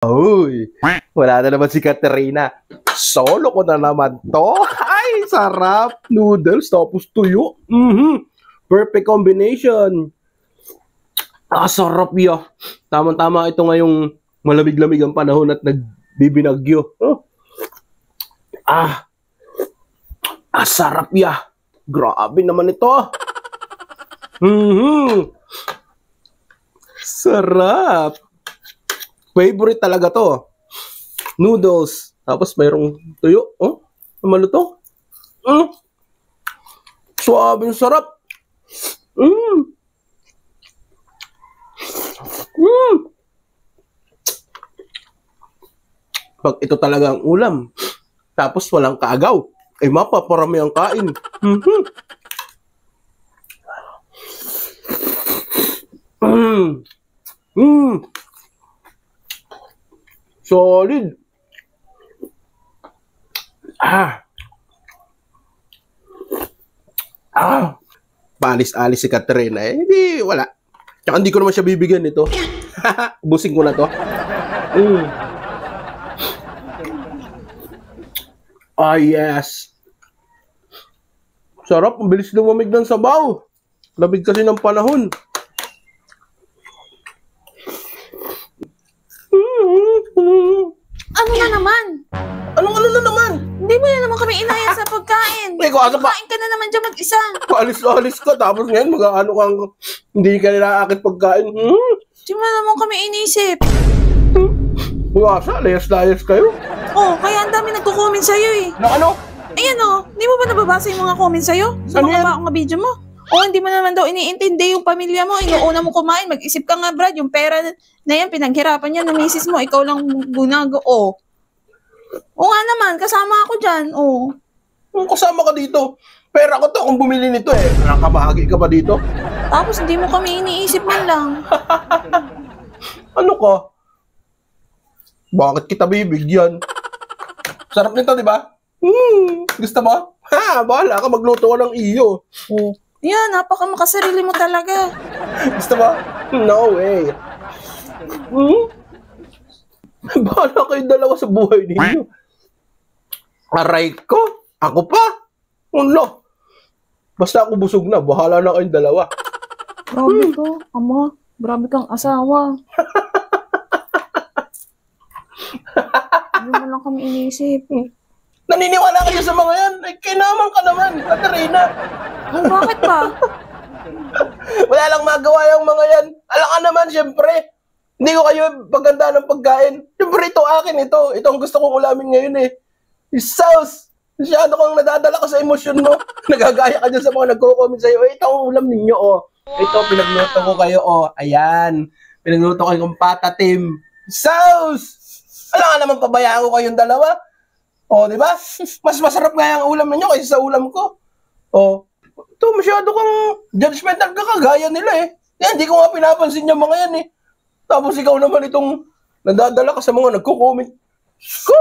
Uy, wala na naman si Katerina. Solo ko na naman to. Ay, sarap. Noodles tapos tuyo. Perfect combination. Sarap ya. Tama-tama ito ngayong malamig-lamig ang panahon at nagbibinagyo. Sarap ya. Grabe naman ito. Sarap. Favorite talaga to. Noodles. Tapos mayroong tuyo. Malutong. Suabing sarap. Pag ito talaga ang ulam, tapos walang kaagaw, ay mapaparami ang kain. Solid. Paalis-alis si Katerina. Hindi, wala. Tsaka hindi ko naman siya bibigyan nito. Ubusin ko na to. Yes. Sarap, ang bilis lumamig ng sabaw. Labig kasi ng panahon. Ano na naman? Anong ano na naman? Hindi mo na naman kami inaya sa pagkain. Pagkain ka na naman dyan mag-isa. Paalis-alis ka, tapos ngayon mag-ano kang hindi ka nila-akit pagkain. Hindi mo na naman kami inisip. Buwasa, layas-layas kayo. Kaya ang dami nagko-comment sa'yo eh. Na ano? Ayan hindi mo ba nababasa yung mga comment sa'yo? Sa Ano mga yan? mga video mo? Hindi mo naman daw iniintindi yung pamilya mo. Inuuna mo kumain, mag-isip ka nga Brad, yung pera na yan, pinaghirapan yan ng misis mo, ikaw lang gunago. Nga naman, kasama ako dyan. Kasama ka dito. Pera ko to kung bumili nito eh. Nakabahagi ka pa dito? Tapos hindi mo kami iniisip man lang. Ano ka? Bakit kita bibigyan? Sarap nito, di ba? Gusto mo? Bahala ka, magluto ka ng iyo. Yan, napaka-makasarili mo talaga. Gusto mo? No way. Bahala kayong dalawa sa buhay ninyo. Aray ko, ako pa. Ulo. Basta ako busog na, bahala na kayong dalawa. Grabe to, ama. Grabe kang asawa. Hindi mo lang kami inisip. Naniniwala kayo sa mga yan? Ay, kinaman ka naman, Katerina. Bakit ba? Wala lang magawa yung mga yan. Alam ka naman, syempre. Hindi ko kayo paganda ng pagkain. Syempre, ito akin, ito. Ito ang gusto kong ulamin ngayon eh. Sauce! Masyado kang nadadala ka sa emosyon mo. Nagagaya ka dyan sa mga nagko-comment sa'yo. Ito ang ulam ninyo, Ito, pinagluto ko kayo, Ayan. Pinagluto ko yung patatim. Sauce! Alam ka naman, pabayaan ko kayong dalawa. Di ba? Mas masarap nga yung ulam ninyo kaysa sa ulam ko. Ito, masyado kang judgmental ka, kagaya nila eh. Hindi ko nga pinapansin yung mga yan eh. Tapos ikaw naman itong nadadala ka sa mga nagko-comment. Ko?